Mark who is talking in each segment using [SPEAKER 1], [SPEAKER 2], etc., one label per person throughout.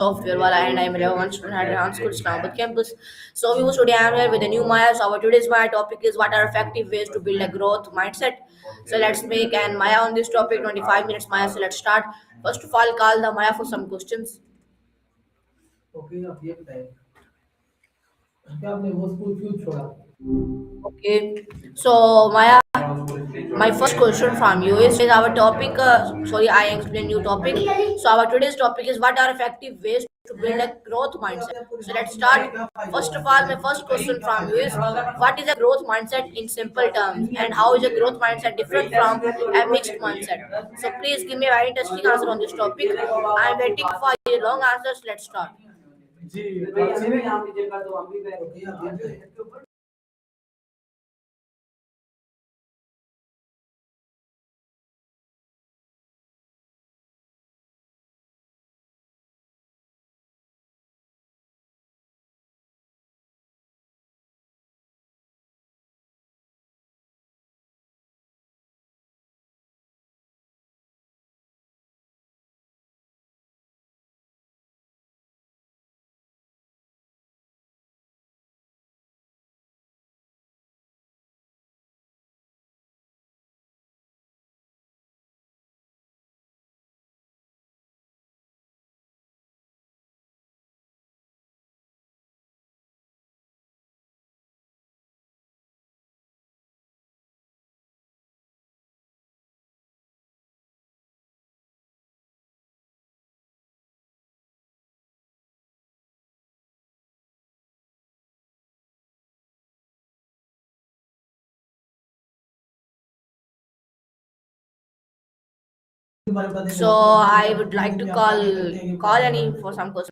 [SPEAKER 1] Software wala, and I'm 11 student at Rehan School Islamabad campus. So we today I'm here with a new Maya. So our today's Maya topic is what are effective ways to build a growth mindset. So let's make an Maya on this topic 25 minutes Maya. So let's start. First of all, call the Maya for some questions. Okay. So Maya, my first question from you is our topic. Sorry, I explain new topic. So our today's topic is what are effective ways to build a growth mindset. So let's start. First of all, my first question from you is what is a growth mindset in simple terms, and how is a growth mindset different from a mixed mindset? So please give me a very interesting answer on this topic. I'm waiting for your long answers. Let's start. So I would like to call any for some question.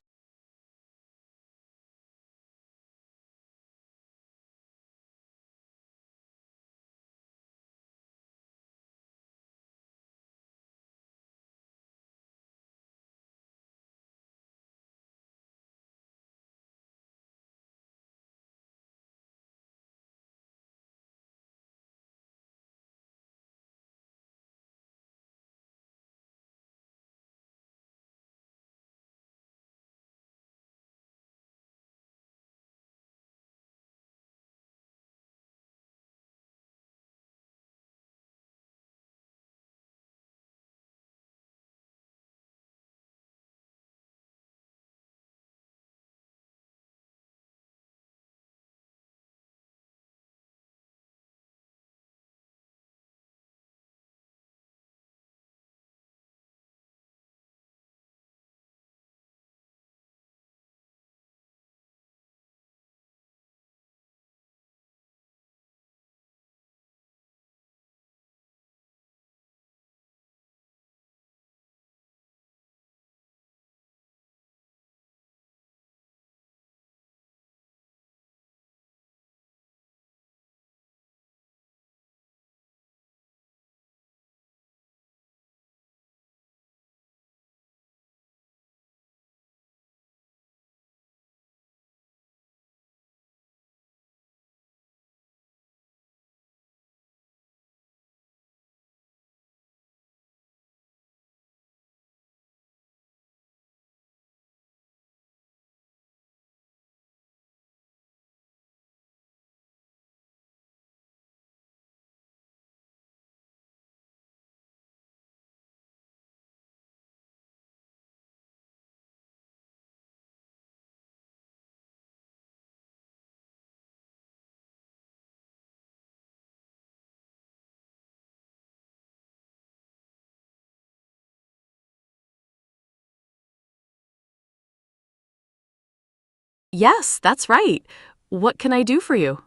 [SPEAKER 2] Yes, that's right. What can I do for you?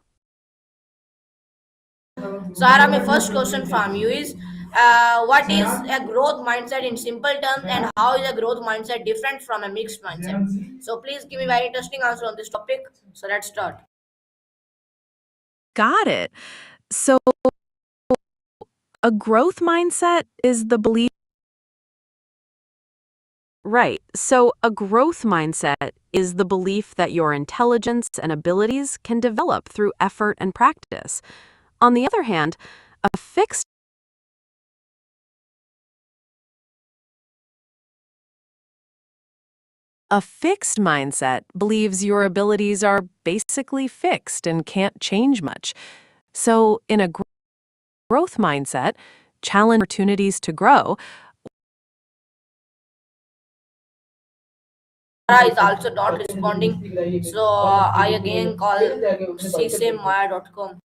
[SPEAKER 1] So Ara, my first question from you is what is a growth mindset in simple terms, and how is a growth mindset different from a mixed mindset? So please give me very interesting answer on this topic. So let's start.
[SPEAKER 2] Got it. So, a growth mindset is the belief. Right. So, a growth mindset is the belief that your intelligence and abilities can develop through effort and practice. On the other hand, a fixed A fixed mindset believes your abilities are basically fixed and can't change much. So, in a growth mindset, challenge opportunities to grow.
[SPEAKER 1] Mara is also not responding. So I again call csamaya.com.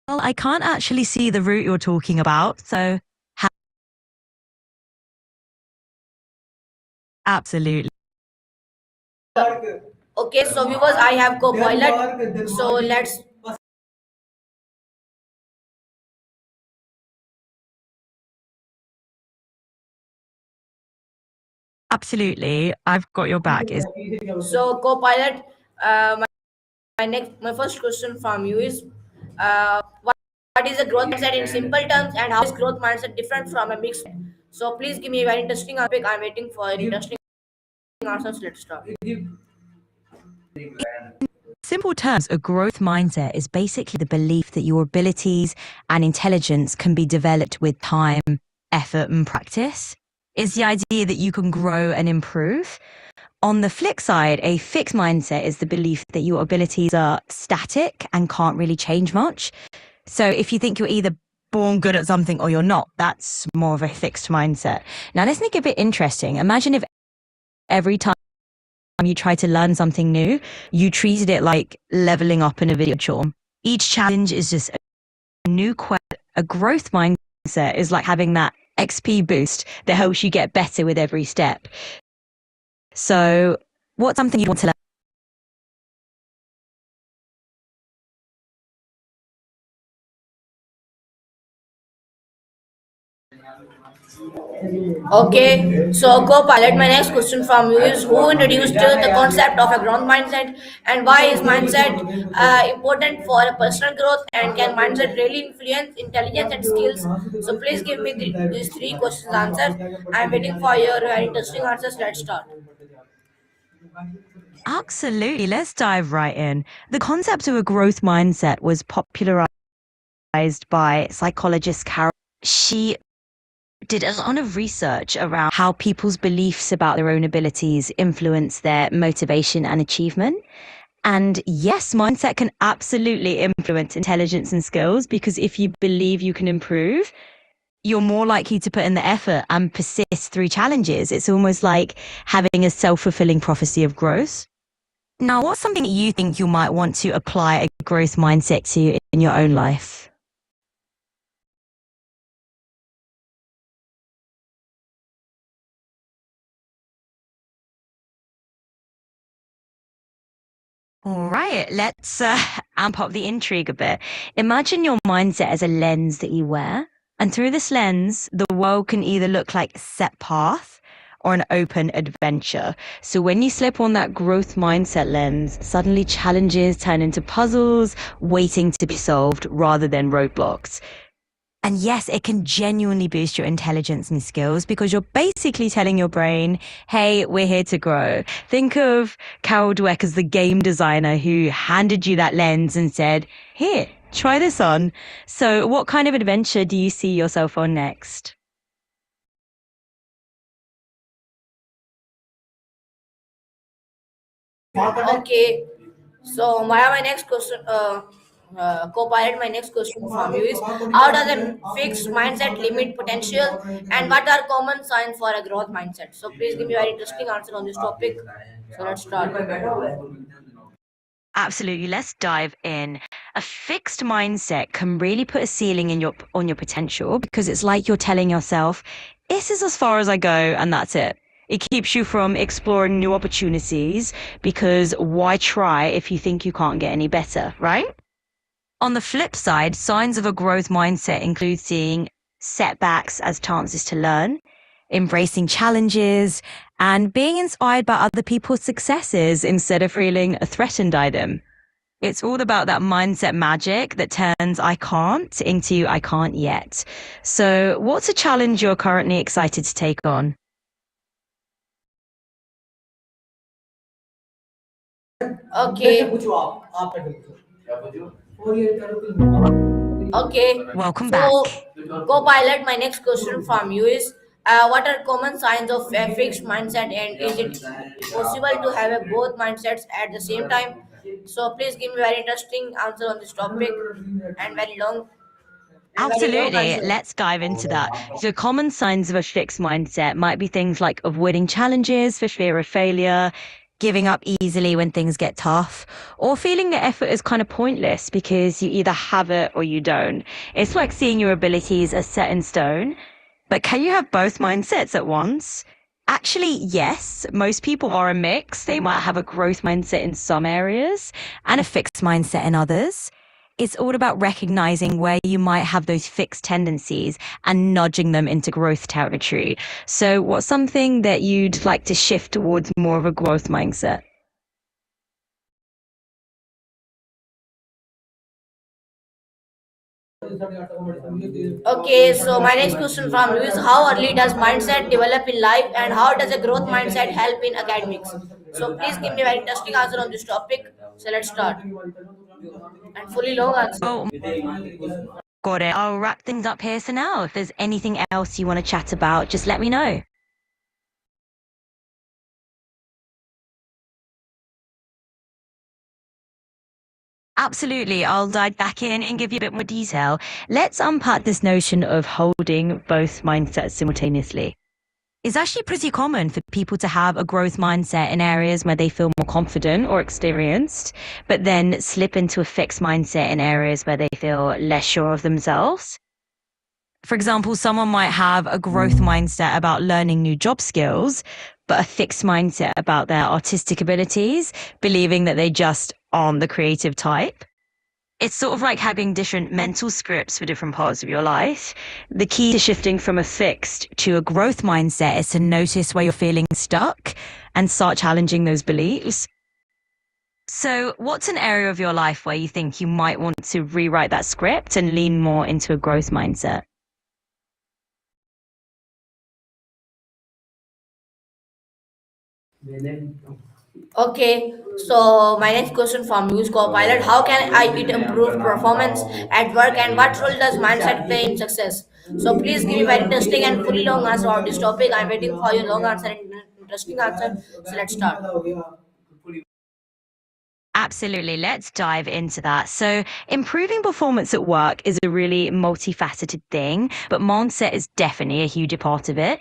[SPEAKER 3] Well, I can't actually see the route you're talking about, so absolutely.
[SPEAKER 1] Okay, so viewers, I have Copilot. So let's.
[SPEAKER 3] Absolutely. I've got your back.
[SPEAKER 1] So Copilot, my first question from you is, what is a growth mindset in simple terms, and how is growth mindset different from a mixed? So please give me a very interesting topic. I'm waiting for interesting answers. Let's start.
[SPEAKER 3] Simple terms, a growth mindset is basically the belief that your abilities and intelligence can be developed with time, effort, and practice. It's the idea that you can grow and improve. On the flip side, a fixed mindset is the belief that your abilities are static and can't really change much. So if you think you're either born good at something or you're not, that's more of a fixed mindset. Now let's make it a bit interesting. Imagine if every time you try to learn something new, you treated it like leveling up in a video game. Each challenge is just a new quest. A growth mindset is like having that XP boost that helps you get better with every step. So what's something you want to learn?
[SPEAKER 1] Okay, so co-pilot, my next question from you is, who introduced the concept of a growth mindset, and why is mindset important for a personal growth, and can mindset really influence intelligence and skills? So please give me these three questions answers. I'm waiting for your interesting answers. Let's start.
[SPEAKER 3] Absolutely. Let's dive right in. The concept of a growth mindset was popularized by psychologist Carol. She did a lot of research around how people's beliefs about their own abilities influence their motivation and achievement. And yes, mindset can absolutely influence intelligence and skills, because if you believe you can improve, you're more likely to put in the effort and persist through challenges. It's almost like having a self-fulfilling prophecy of growth. Now, what's something you think you might want to apply a growth mindset to in your own life? All right, let's amp up the intrigue a bit. Imagine your mindset as a lens that you wear, and through this lens, the world can either look like a set path or an open adventure. So when you slip on that growth mindset lens, suddenly challenges turn into puzzles waiting to be solved rather than roadblocks. And yes, it can genuinely boost your intelligence and skills because you're basically telling your brain, hey, we're here to grow. Think of Carol Dweck as the game designer who handed you that lens and said, here, try this on. So what kind of adventure do you see yourself on next?
[SPEAKER 1] Okay. So, Maya, my next question, co-pilot, my next question from you is: how does a fixed mindset limit potential, and what are common signs for a growth mindset? So, please give me a very interesting answer on this topic. So, let's start.
[SPEAKER 3] Absolutely. Let's dive in. A fixed mindset can really put a ceiling in on your potential because it's like you're telling yourself, this is as far as I go and that's it. It keeps you from exploring new opportunities because why try if you think you can't get any better, right? On the flip side, signs of a growth mindset include seeing setbacks as chances to learn, embracing challenges, and being inspired by other people's successes instead of feeling threatened by them. It's all about that mindset magic that turns I can't into I can't yet. So, what's a challenge you're currently excited to take on?
[SPEAKER 1] Okay. Okay.
[SPEAKER 3] Welcome
[SPEAKER 1] So,
[SPEAKER 3] back.
[SPEAKER 1] co-pilot, my next question from you is: what are common signs of a fixed mindset, and is it possible to have a both mindsets at the same time? So, please give me very interesting answer on this topic and very long
[SPEAKER 3] Absolutely.
[SPEAKER 1] answer.
[SPEAKER 3] Let's dive into that. So common signs of a fixed mindset might be things like avoiding challenges for fear of failure, giving up easily when things get tough, or feeling that effort is kind of pointless because you either have it or you don't. It's like seeing your abilities as set in stone. But can you have both mindsets at once? Actually, yes. Most people are a mix. They might have a growth mindset in some areas and a fixed mindset in others. It's all about recognizing where you might have those fixed tendencies and nudging them into growth territory. So, what's something that you'd like to shift towards more of a growth mindset?
[SPEAKER 1] Okay, so my next question from you is: how early does mindset develop in life, and how does a growth mindset help in academics? So, please give me a very interesting answer on this topic. So, let's start. And fully long answer.
[SPEAKER 3] Oh, got it. I'll wrap things up here for now. If there's anything else you want to chat about, just let me know. Absolutely. I'll dive back in and give you a bit more detail. Let's unpack this notion of holding both mindsets simultaneously. It's actually pretty common for people to have a growth mindset in areas where they feel more confident or experienced, but then slip into a fixed mindset in areas where they feel less sure of themselves. For example, someone might have a growth mindset about learning new job skills, but a fixed mindset about their artistic abilities, believing that they just aren't the creative type. It's sort of like having different mental scripts for different parts of your life. The key to shifting from a fixed to a growth mindset is to notice where you're feeling stuck and start challenging those beliefs. So, what's an area of your life where you think you might want to rewrite that script and lean more into a growth mindset?
[SPEAKER 1] Okay, so my next question from you is co-pilot: how can I it improve performance at work, and what role does mindset play in success? So please give me very interesting and fully long answer about this topic. I'm waiting for your long answer and interesting answer. So let's start.
[SPEAKER 3] Absolutely. Let's dive into that. So, improving performance at work is a really multifaceted thing, but mindset is definitely a huge part of it.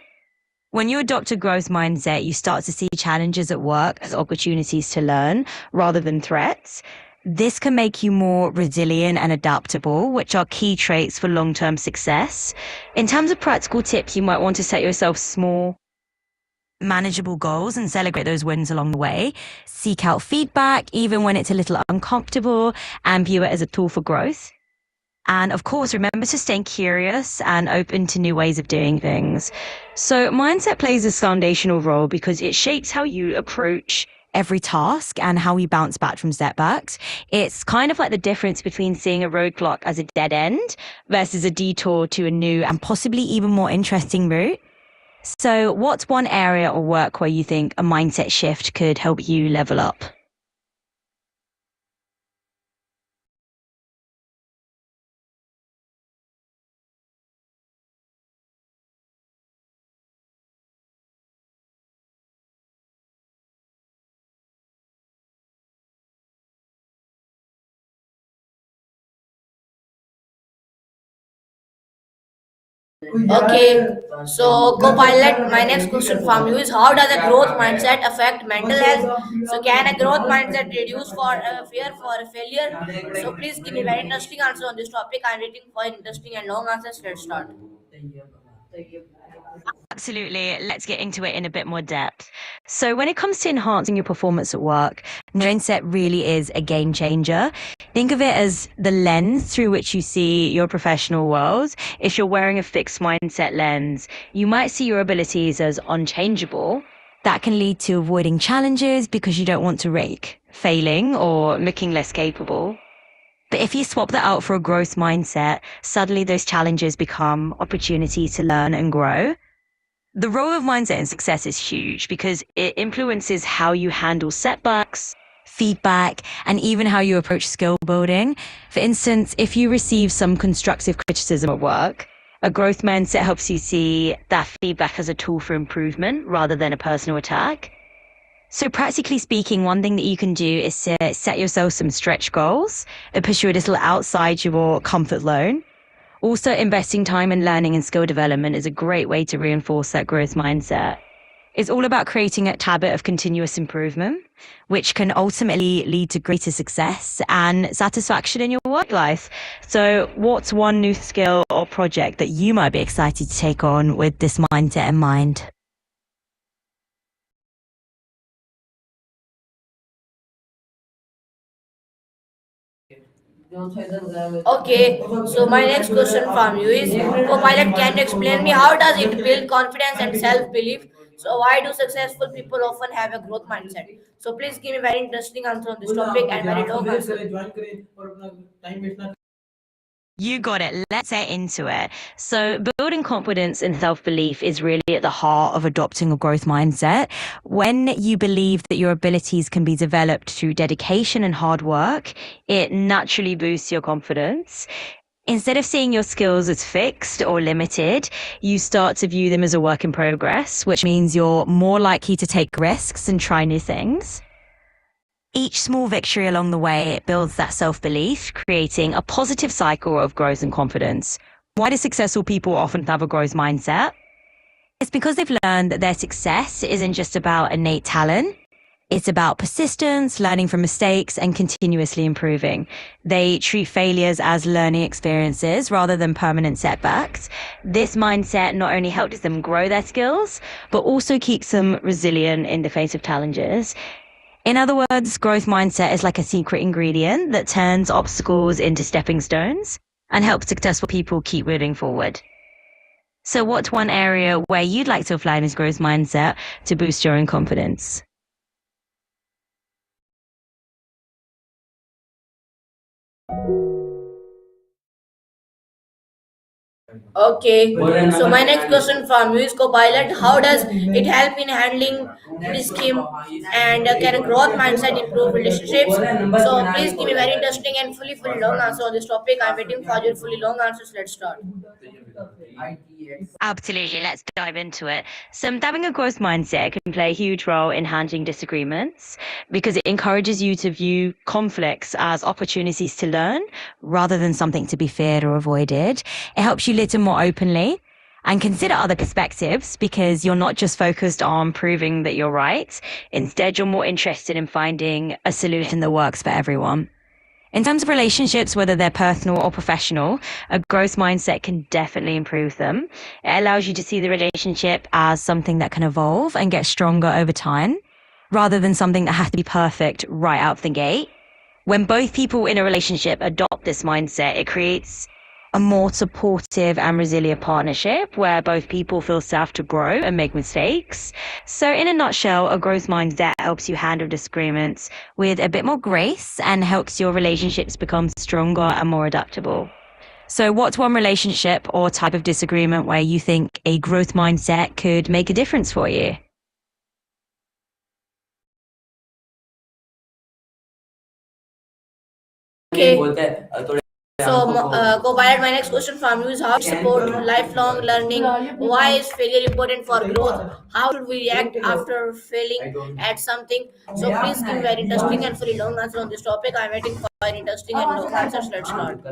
[SPEAKER 3] When you adopt a growth mindset, you start to see challenges at work as opportunities to learn rather than threats. This can make you more resilient and adaptable, which are key traits for long-term success. In terms of practical tips, you might want to set yourself small, manageable goals and celebrate those wins along the way. Seek out feedback, even when it's a little uncomfortable, and view it as a tool for growth. And of course, remember to stay curious and open to new ways of doing things. So mindset plays this foundational role because it shapes how you approach every task and how we bounce back from setbacks. It's kind of like the difference between seeing a roadblock as a dead end versus a detour to a new and possibly even more interesting route. So, what's one area or work where you think a mindset shift could help you level up?
[SPEAKER 1] Okay, so co-pilot, my next question from you is how does a growth mindset affect mental health? So can a growth mindset reduce for fear for failure? So please give me very interesting answer on this topic. I'm waiting for interesting and long answers. Let's start.
[SPEAKER 3] Absolutely. Let's get into it in a bit more depth. So, when it comes to enhancing your performance at work, mindset really is a game changer. Think of it as the lens through which you see your professional world. If you're wearing a fixed mindset lens, you might see your abilities as unchangeable. That can lead to avoiding challenges because you don't want to risk failing or looking less capable. But if you swap that out for a growth mindset, suddenly those challenges become opportunities to learn and grow. The role of mindset in success is huge because it influences how you handle setbacks, feedback, and even how you approach skill building. For instance, if you receive some constructive criticism at work, a growth mindset helps you see that feedback as a tool for improvement rather than a personal attack. So practically speaking, one thing that you can do is to set yourself some stretch goals and push you a little outside your comfort zone. Also, investing time in learning and skill development is a great way to reinforce that growth mindset. It's all about creating a habit of continuous improvement, which can ultimately lead to greater success and satisfaction in your work life. So, what's one new skill or project that you might be excited to take on with this mindset in mind?
[SPEAKER 1] Okay, so my next question from you is co-pilot, can you explain me how does it build confidence and self-belief? So why do successful people often have a growth mindset? So please give me very interesting answer on this topic and very long answer.
[SPEAKER 3] You got it. Let's get into it. So, building confidence and self belief is really at the heart of adopting a growth mindset. When you believe that your abilities can be developed through dedication and hard work, it naturally boosts your confidence. Instead of seeing your skills as fixed or limited, you start to view them as a work in progress, which means you're more likely to take risks and try new things. Each small victory along the way builds that self-belief, creating a positive cycle of growth and confidence. Why do successful people often have a growth mindset? It's because they've learned that their success isn't just about innate talent. It's about persistence, learning from mistakes, and continuously improving. They treat failures as learning experiences rather than permanent setbacks. This mindset not only helps them grow their skills, but also keeps them resilient in the face of challenges. In other words, growth mindset is like a secret ingredient that turns obstacles into stepping stones and helps successful people keep moving forward. So what's one area where you'd like to apply this growth mindset to boost your own confidence?
[SPEAKER 1] Okay, so my next question from you is co-pilot, how does it help in handling risk and can a growth mindset improve relationships? So please give me very interesting and fully long answer on this topic. I'm waiting for your fully long answers. Let's start.
[SPEAKER 3] Absolutely. Let's dive into it. So, having a growth mindset can play a huge role in handling disagreements because it encourages you to view conflicts as opportunities to learn rather than something to be feared or avoided. It helps you listen more openly and consider other perspectives because you're not just focused on proving that you're right. Instead, you're more interested in finding a solution that works for everyone. In terms of relationships, whether they're personal or professional, a growth mindset can definitely improve them. It allows you to see the relationship as something that can evolve and get stronger over time, rather than something that has to be perfect right out the gate. When both people in a relationship adopt this mindset, it creates a more supportive and resilient partnership where both people feel safe to grow and make mistakes. So, in a nutshell, a growth mindset helps you handle disagreements with a bit more grace and helps your relationships become stronger and more adaptable. So, what's one relationship or type of disagreement where you think a growth mindset could make a difference for you?
[SPEAKER 1] Okay. So, Copilot, my next question from you is how to support lifelong learning? Why is failure important for growth? How should we react after failing at something? So, please give me very interesting and fully long answer on this topic. I'm waiting for very interesting and long answers. Let's start.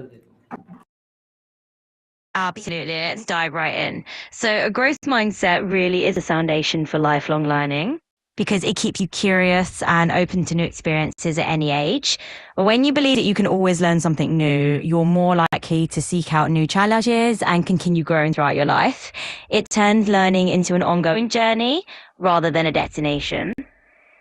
[SPEAKER 3] Absolutely. Let's dive right in. So, a growth mindset really is a foundation for lifelong learning because it keeps you curious and open to new experiences at any age. When you believe that you can always learn something new, you're more likely to seek out new challenges and continue growing throughout your life. It turns learning into an ongoing journey rather than a destination.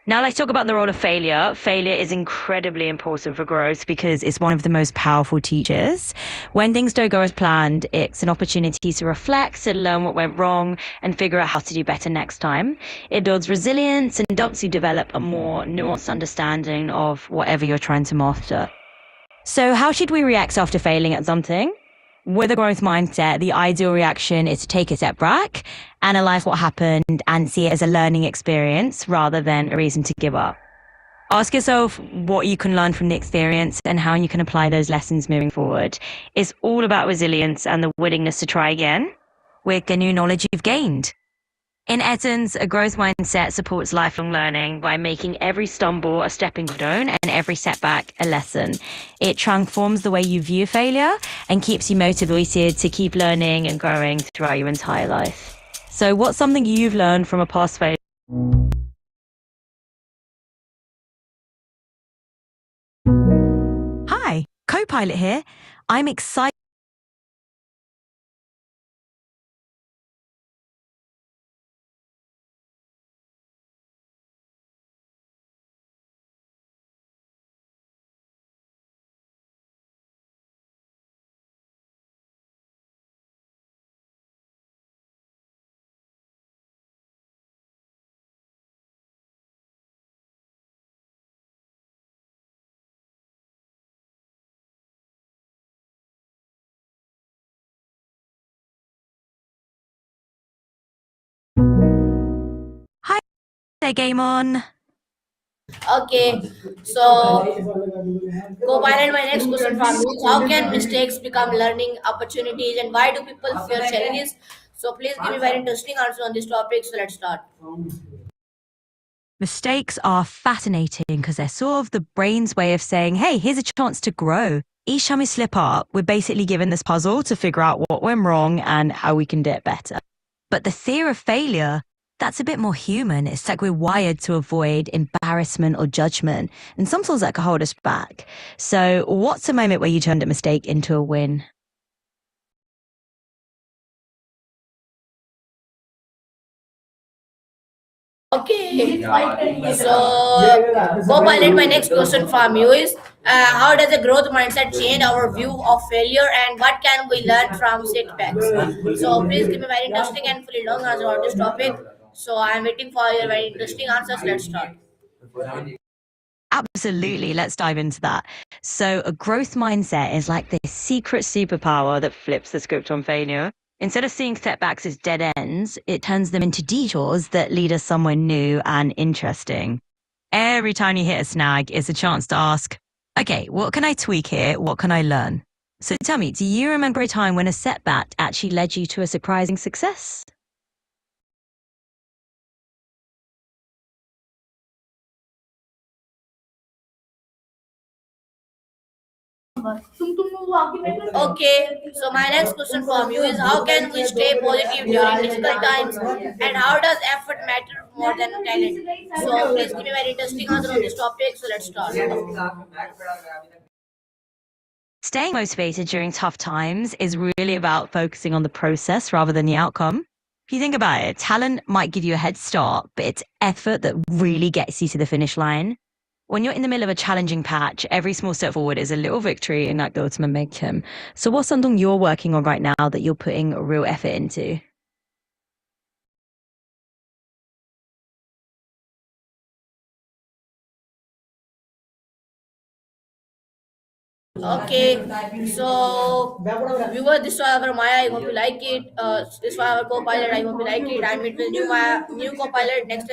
[SPEAKER 3] Now let's talk about the role of failure. Failure is incredibly important for growth because it's one of the most powerful teachers. When things don't go as planned, it's an opportunity to reflect and learn what went wrong and figure out how to do better next time. It builds resilience and helps you develop a more nuanced understanding of whatever you're trying to master. So how should we react after failing at something? With a growth mindset, the ideal reaction is to take a step back, analyze what happened, and see it as a learning experience rather than a reason to give up. Ask yourself what you can learn from the experience and how you can apply those lessons moving forward. It's all about resilience and the willingness to try again with the new knowledge you've gained. In essence, a growth mindset supports lifelong learning by making every stumble a stepping stone and every setback a lesson. It transforms the way you view failure and keeps you motivated to keep learning and growing throughout your entire life. So, what's something you've learned from a past failure? Hi, Copilot here. I'm excited. Hi there, Game On.
[SPEAKER 1] Okay. So, Copilot, my next question from you is how can mistakes become learning opportunities and why do people fear challenges? So, please give me very interesting answer on this topic. So, let's start.
[SPEAKER 3] Mistakes are fascinating because they're sort of the brain's way of saying, hey, here's a chance to grow. Each time we slip up, we're basically given this puzzle to figure out what went wrong and how we can do it better. But the fear of failure, that's a bit more human. It's like we're wired to avoid embarrassment or judgment. And sometimes that can hold us back. So what's a moment where you turned a mistake into a win?
[SPEAKER 1] Okay. So, Copilot, my next question from you is how does a growth mindset change our view of failure and what can we learn from setbacks? So, please give me very interesting and fully long answer on this topic. So, I'm waiting for your very interesting answers. Let's start.
[SPEAKER 3] Absolutely. Let's dive into that. So, a growth mindset is like this secret superpower that flips the script on failure. Instead of seeing setbacks as dead ends, it turns them into detours that lead us somewhere new and interesting. Every time you hit a snag, it's a chance to ask, okay, what can I tweak here? What can I learn? So tell me, do you remember a time when a setback actually led you to a surprising success?
[SPEAKER 1] Okay, so my next question from you is how can we stay positive during difficult times and how does effort matter more than talent? So please give me very interesting answer on this topic. So let's start.
[SPEAKER 3] Staying motivated during tough times is really about focusing on the process rather than the outcome. If you think about it, talent might give you a head start, but it's effort that really gets you to the finish line. When you're in the middle of a challenging patch, every small step forward is a little victory in like the ultimate momentum. So what's something you're working on right now that you're putting real effort into?
[SPEAKER 1] Okay, so viewer, this was our Maya. I hope you like it. This was our co-pilot. I hope you like it. I meet with new Maya, new co-pilot next.